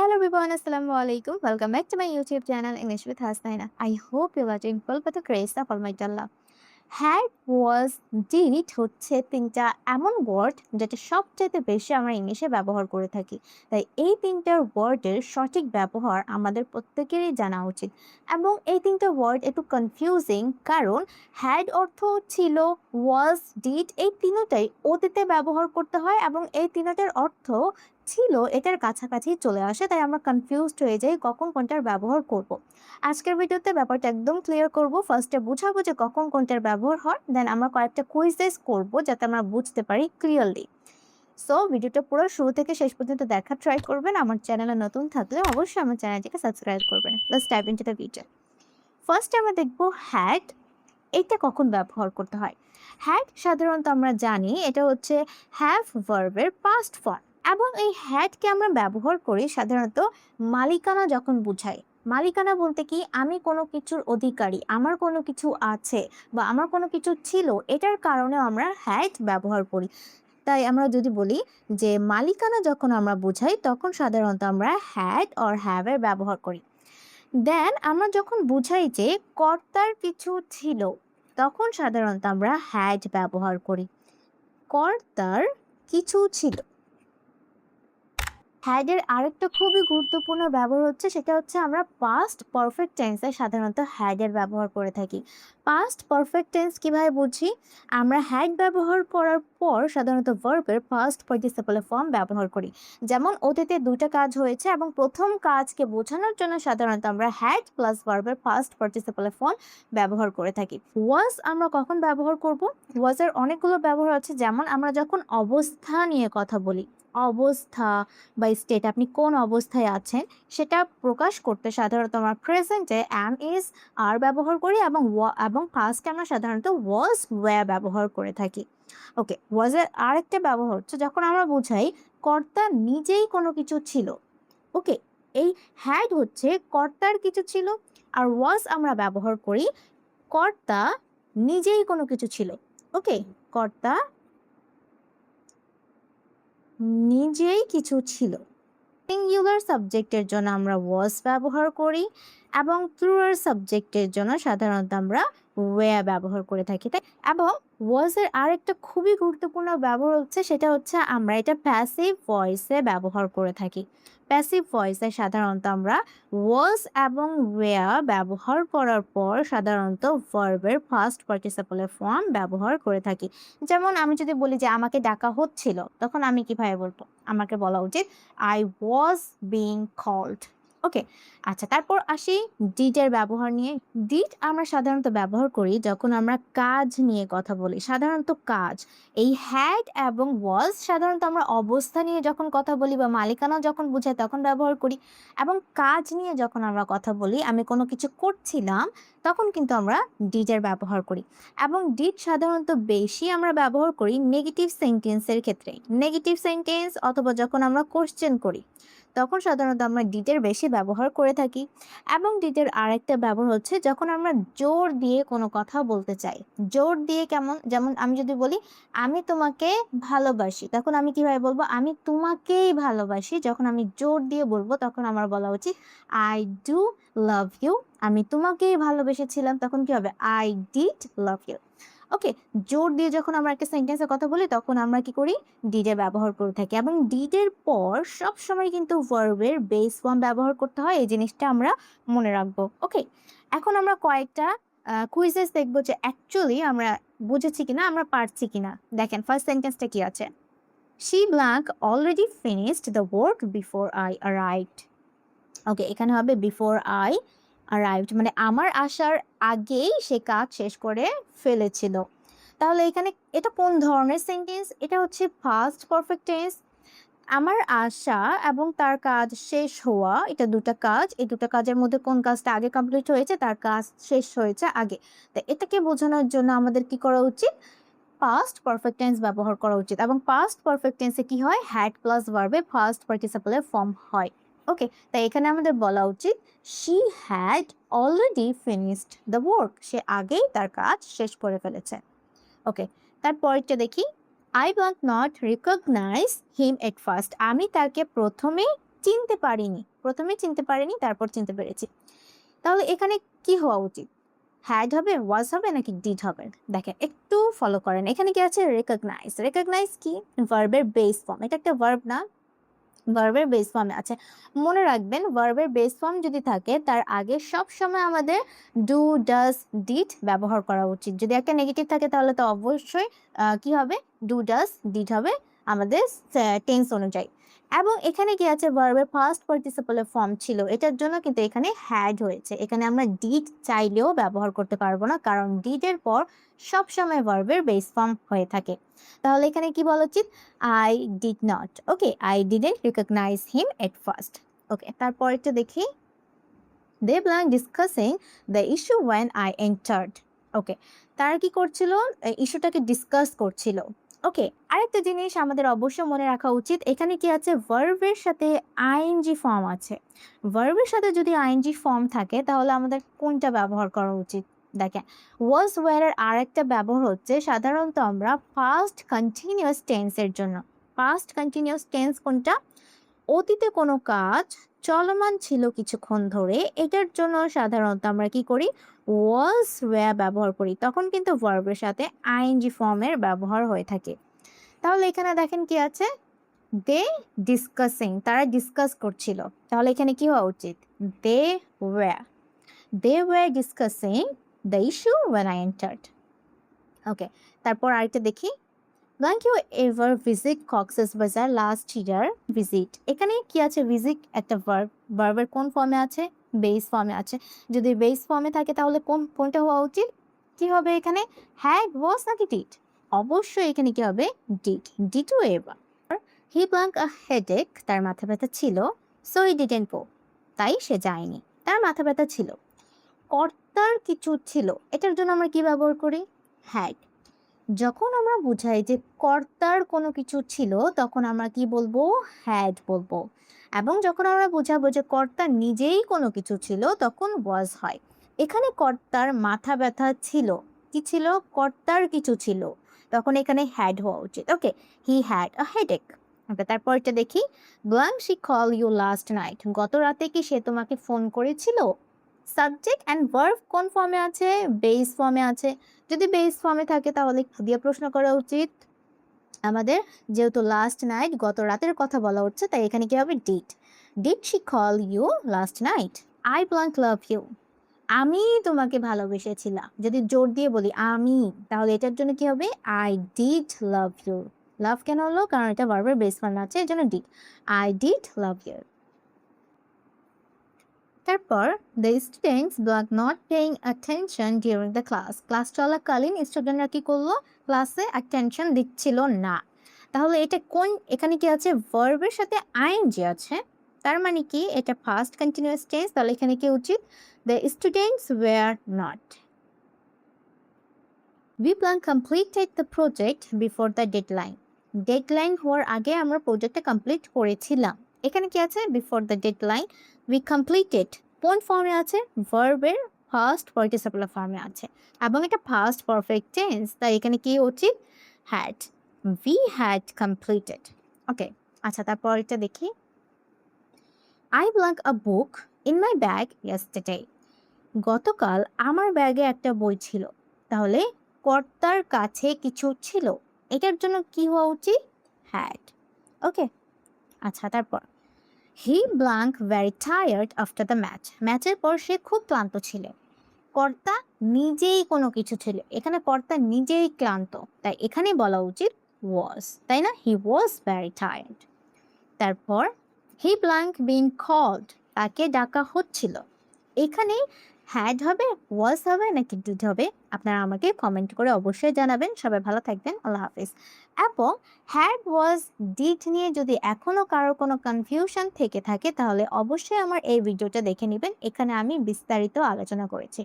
Hello everyone, Assalamu alaikum. Welcome back to my YouTube channel English with Hasnaina. I hope you are doing well by the grace of Almighty Allah. Had was did হচ্ছে তিনটা এমন word যেটা সবচেয়ে বেশি আমরা ইংলিশে ব্যবহার করে থাকি। তাই এই তিনটার ওয়ার্ডের সঠিক ব্যবহার আমাদের প্রত্যেকেরই জানা উচিত। এবং এই তিনটা ওয়ার্ড একটু কনফিউজিং কারণ হ্যাড অর্থ ছিল ওয়াজ ডিড এই তিনটাই অতীতে ব্যবহার করতে হয় এবং এই তিনটার অর্থ ছিল এটার কাছাকাছি চলে আসে, তাই আমরা কনফিউজড হয়ে যাই কখন কোনটার ব্যবহার করব। আজকের ভিডিওতে ব্যাপারটা একদম ক্লিয়ার করব। ফার্স্টে বুঝাবো যে কখন কোনটার ব্যবহার হয়, দেন আমরা কয়েকটা কুইজেস করব যাতে আমরা বুঝতে পারি ক্লিয়ারলি। সো ভিডিওটা পুরো শুরু থেকে শেষ পর্যন্ত দেখার ট্রাই করবেন। আমার চ্যানেলে নতুন থাকলে অবশ্যই আমার চ্যানেলটিকে সাবস্ক্রাইব করবেন। Let's dive into the video. ফার্স্টে আমরা দেখব হ্যাড, এটা কখন ব্যবহার করতে হয়। হ্যাড সাধারণত আমরা জানি এটা হচ্ছে হ্যাভ ভার্বের পাস্ট ফর্ম এবং এই হ্যাডকে আমরা ব্যবহার করি সাধারণত মালিকানা যখন বুঝাই। মালিকানা বলতে কি, আমি কোনো কিছুর অধিকারী, আমার কোনো কিছু আছে বা আমার কোনো কিছু ছিল, এটার কারণে আমরা হ্যাড ব্যবহার করি। তাই আমরা যদি বলি যে মালিকানা যখন আমরা বুঝাই তখন সাধারণত আমরা হ্যাড অর হ্যাভের ব্যবহার করি। দেন আমরা যখন বুঝাই যে কর্তার কিছু ছিল তখন সাধারণত আমরা হ্যাড ব্যবহার করি। কর্তার কিছু ছিল। হ্যাডের আরেকটা খুবই গুরুত্বপূর্ণ ব্যবহার হচ্ছে, সেটা হচ্ছে আমরা পাস্ট পারফেক্ট টেন্সে সাধারণত হ্যাডের ব্যবহার করে থাকি। পাস্ট পারফেক্ট টেন্স কিভাবে বুঝি? আমরা হ্যাড ব্যবহার করার পর সাধারণত ভার্বের পাস্ট পার্টিসিপেল ফর্ম ব্যবহার করি। যেমন অতীতে দুইটা কাজ হয়েছে এবং প্রথম কাজকে বোঝানোর জন্য সাধারণত আমরা হ্যাড প্লাস ভার্বের পাস্ট পার্টিসিপেল ফর্ম ব্যবহার করে থাকি। ওয়াজ আমরা কখন ব্যবহার করব? ওয়াজের অনেকগুলো ব্যবহার আছে, যেমন আমরা যখন অবস্থা নিয়ে কথা বলি, অবস্থা বা স্টেট, আপনি কোন অবস্থায় আছেন সেটা প্রকাশ করতে সাধারণত আমরা প্রেজেন্টে অ্যাম ইজ আর ব্যবহার করি এবং পাস্টে আমরা সাধারণত ওয়াজ ওয়্যার ব্যবহার করে থাকি। ওকে, ওয়াজের আরেকটা ব্যবহার হচ্ছে যখন আমরা বুঝাই কর্তা নিজেই কোনো কিছু ছিল। ওকে, এই হ্যাড হচ্ছে কর্তার কিছু ছিল আর ওয়াজ আমরা ব্যবহার করি কর্তা নিজেই কোনো কিছু ছিল। ওকে, কর্তা নিজেই কিছু ছিল। সিঙ্গুলার সাবজেক্টের জন্য আমরা ওয়াজ ব্যবহার করি এবং প্লুরাল সাবজেক্টের জন্য সাধারণত আমরা ওয়্যার ব্যবহার করে থাকি। তাই এবং ওয়াজের আরেকটা খুবই গুরুত্বপূর্ণ ব্যবহার হচ্ছে, সেটা হচ্ছে আমরা এটা প্যাসিভ ভয়েসে ব্যবহার করে থাকি। প্যাসিভ ভয়েসে সাধারণত আমরা ওয়াজ এবং ওয়্যার ব্যবহার করার পর সাধারণত ভার্বের ফার্স্ট পার্টিসিপেলের ফর্ম ব্যবহার করে থাকি। যেমন আমি যদি বলি যে আমাকে ডাকা হচ্ছিল, তখন আমি কিভাবে বলবো? আমাকে বলা উচিত I was being called. ওকে, আচ্ছা, তারপর আসি ডিডের ব্যবহার নিয়ে। ডিড আমরা সাধারণত ব্যবহার করি যখন আমরা কাজ নিয়ে কথা বলি। সাধারণত কাজ, এই হ্যাড এবং ওয়াজ সাধারণত আমরা অবস্থা নিয়ে যখন কথা বলি বা মালিকানা যখন বোঝাই তখন ব্যবহার করি। এবং কাজ নিয়ে যখন আমরা কথা বলি, আমি কোনো কিছু করছিলাম, তখন কিন্তু আমরা ডিডের ব্যবহার করি। এবং ডিড সাধারণত বেশি আমরা ব্যবহার করি নেগেটিভ সেন্টেন্সের ক্ষেত্রে। নেগেটিভ সেন্টেন্স অথবা যখন আমরা কোশ্চেন করি তখন সাধারণত আমরা ডিডের বেশি ব্যবহার করে থাকি। এবং ডিডের আরেকটা ব্যবহার হচ্ছে যখন আমরা জোর দিয়ে কোনো কথা বলতে চাই। জোর দিয়ে কেমন? যেমন আমি যদি বলি আমি তোমাকে ভালোবাসি, তখন আমি কিভাবে বলবো? আমি তোমাকেই ভালোবাসি। যখন আমি জোর দিয়ে বলবো তখন আমার বলা উচিত আই ডু লাভ ইউ। আমি তোমাকেই ভালোবেসেছিলাম, তখন কি হবে? I did love you. Okay, জোর দিয়ে যখন আমরা একটা সেন্টেন্সে কথা বলি তখন আমরা কি করি? ডিডের ব্যবহার করে থাকি। এবং ডিডের পর সব সময় কিন্তু ভার্বের বেস ফর্ম ব্যবহার করতে হয়, এই জিনিসটা আমরা মনে রাখবো। ওকে, এখন আমরা কয়েকটা কুইজেস দেখবো যে অ্যাকচুয়ালি আমরা বুঝেছি কিনা, আমরা পারছি কিনা। দেখেন ফার্স্ট সেন্টেন্সটা কি আছে? She blank already finished the work before I arrived. ওকে, এখানে হবে বিফোর আই অ্যারাইভড, মানে আমার আসার আগেই সে কাজ শেষ করে ফেলেছিল। তাহলে এখানে এটা কোন ধরনের সেন্টেন্স? এটা হচ্ছে ফার্স্ট পারফেক্ট টেন্স। আমার আসা এবং তার কাজ শেষ হওয়া, এটা দুটো কাজ। এই দুটো কাজের মধ্যে কোন কাজটা আগে কমপ্লিট হয়েছে? তার কাজ শেষ হয়েছে আগে। তো এটাকে বোঝানোর জন্য আমাদের কি করা উচিত? পাস্ট পারফেক্ট টেন্স ব্যবহার করা উচিত। এবং পাস্ট পারফেক্ট টেন্সে কি হয়? হ্যাড প্লাস ভার্বে ফার্স্ট পার্টিসিপেলের ফর্ম হয়। ওকে, তাই এখানে আমাদের বলা উচিত she had already finished the work. সে আগেই তার কাজ শেষ করে ফেলেছে। ওকে, তারপরটা দেখি। I blank not recognise him at first. আমি তাকে প্রথমেই চিনতে পারিনি, প্রথমে চিনতে পারিনি, তারপর চিনতে পেরেছি। তাহলে এখানে কি হওয়া উচিত? হ্যাড হবে, ওয়াজ হবে নাকি ডিড হবে? দেখেন একটু ফলো করেন। এখানে কি আছে? রেকগনাইজ। রেকগনাইজ কি? ভার্বের বেস ফর্ম। এটা একটা ভার্ব না? ভার্বের বেস ফর্মে আছে। মনে রাখবেন ভার্বের বেস ফর্ম যদি থাকে তার আগে সব সময় আমাদের ডু, ডাজ, ডিড ব্যবহার করা উচিত। যদি একটা নেগেটিভ থাকে তাহলে তো অবশ্যই কি হবে? ডু, ডাজ, ডিড হবে আমাদের টেন্স অনুযায়ী। এবং এখানে কি আছে? ভার্বের ফার্স্ট পার্টিসিপলের ফর্ম ছিল, এটার জন্য কিন্তু এখানে হ্যাড হয়েছে। এখানে আমরা ডিড চাইলেও ব্যবহার করতে পারবো না, কারণ ডিডের পর সবসময় ভার্বের বেস ফর্ম হয়ে থাকে। তাহলে এখানে কি বলা উচিত? I did not. Okay, I didn't recognize him at first. Okay, তারপরেরটা দেখি। They began discussing the issue when I entered. Okay, তারা কি করছিল? ইস্যুটাকে ডিসকাস করছিল। ওকে, আরেকটা জিনিস আমাদের অবশ্যই মনে রাখা উচিত, এখানে কি আছে? ভার্বের সাথে আইএনজি ফর্ম আছে। ভার্বের সাথে যদি আইএনজি ফর্ম থাকে তাহলে আমাদের কোনটা ব্যবহার করা উচিত? দেখেন, ওয়াজ ওয়্যারের আরেকটা ব্যবহার হচ্ছে সাধারণত আমরা পাস্ট কন্টিনিউয়াস টেন্সের জন্য। পাস্ট কন্টিনিউয়াস টেন্স কোনটা? অতীতে কোনো কাজ চলমান ছিল কিছুক্ষণ ধরে, এটার জন্য সাধারণত আমরা কি করি? ওয়াজ ওয়্যার ব্যবহার করি। তখন কিন্তু ভার্বের সাথে আইএনজি ফর্মের ব্যবহার হয়ে থাকে। তাহলে এখানে দেখেন কি আছে? দে ডিসকাসিং, তারা ডিসকাস করছিল। তাহলে এখানে কি হওয়া উচিত? They were. They were discussing the issue when I entered. Okay, তারপর আরেকটা দেখি। Did you ever visit Cox's Bazar last year? Visit, এখানে কি আছে? ভিজিট একটা ভার্ব। ভার্বের কোন ফর্মে আছে? বেস ফর্মে আছে। যদি বেস ফর্মে থাকে তাহলে কোনটা হওয়া উচিত? কি হবে এখানে? হ্যাড, ওয়াজ নাকি ডিড? অবশ্যই এখানে কি হবে? Did. Did you ever? He blank a headache, তার মাথা ব্যথা ছিল। সো হি ডিডন্ট গো, তাই সে যায়নি। তার মাথা ব্যথা ছিল। কর্তার কিছু ছিল, এটার জন্য আমরা কি ব্যবহার করি? হ্যাড। যখন আমরা বুঝাই যে কর্তার কোনো কিছু ছিল তখন আমরা কি বলবো? হ্যাড বলবো। এবং যখন আমরা বোঝাবো যে কর্তার নিজেই কোনো কিছু ছিল তখন ওয়াজ হয়। এখানে কর্তার মাথা ব্যথা ছিল, কি ছিল? কর্তার কিছু ছিল, তখন এখানে হ্যাড হওয়া উচিত। ওকে, he had a headache. Okay, তারপরটা দেখি। Blank she call you last night, গত রাতে কি সে তোমাকে ফোন করেছিল? সাবজেক্ট অ্যান্ড ভার্ব কোন ফর্মে আছে? বেস ফর্মে আছে। যদি বেস ফর্মে থাকে তাহলে কি দিয়ে প্রশ্ন করা উচিত আমাদের? যেহেতু লাস্ট নাইট গত রাতের কথা বলা হচ্ছে, তাই এখানে কি হবে? Did. Did she call you last night? I blank love you, আমি তোমাকে ভালোবেসেছিলাম। যদি জোর দিয়ে বলি আমি, তাহলে এটার জন্য কি হবে? I did love you. Love কেন হলো? কারণ এটা ভার্বের বেস ফর্মে আছে, এর জন্য did. I did love you. তারপর the students blank not paying attention during the class, class চলাকালীন স্টুডেন্টরা কি করলো? ক্লাসে অ্যাটেনশন দিচ্ছিল না। তাহলে এটা কোন? এখানে কি আছে? ভার্বের সাথে আইএনজি আছে, তার মানে কি এটা ফার্স্ট কন্টিনিউয়াস টেন্স। তাহলে এখানে কি উচিত? The students wire not. We plan completed the project before the deadline, deadline হওয়ার আগে আমরা প্রজেক্টটা কমপ্লিট করেছিলাম। এখানে কি আছে? Before the deadline we completed কোন ফর্মে আছে? ভার্বের ফার্স্ট পার্টিসিপল ফর্মে আছে এবং এটা ফার্স্ট পারফেক্ট টেন্স, তাই এখানে কি উচিত? Had. We had completed. Okay, আচ্ছা তারপর এটা দেখি। I blank a book in my bag yesterday, গতকাল আমার ব্যাগে একটা বই ছিল। তাহলে কর্তার কাছে কিছু ছিল, এটার জন্য কি হওয়া উচিত? হ্যাড। ওকে, আচ্ছা তারপর he blank very tired after the match, ম্যাচের পর সে খুব ক্লান্ত ছিল। কর্তা নিজেই কোনো কিছু ছিল, এখানে কর্তা নিজেই ক্লান্ত, তাই এখানে বলা উচিত ওয়াজ, তাই না? হি ওয়াজ ভেরি টায়ার্ড। তারপর হি ব্ল্যাঙ্ক বিন কল্ড, তাকে ডাকা হচ্ছিল। এখানে হ্যাড হবে, ওয়াজ হবে নাকি ডিড হবে? আপনারা আমাকে কমেন্ট করে অবশ্যই জানাবেন। সবাই ভালো থাকবেন, আল্লাহ হাফিজ। এবং হ্যাড, ওয়াজ, ডিড নিয়ে যদি এখনও কারো কোনো কনফিউশন থেকে থাকে তাহলে অবশ্যই আমার এই ভিডিওটা দেখে নেবেন, এখানে আমি বিস্তারিত আলোচনা করেছি।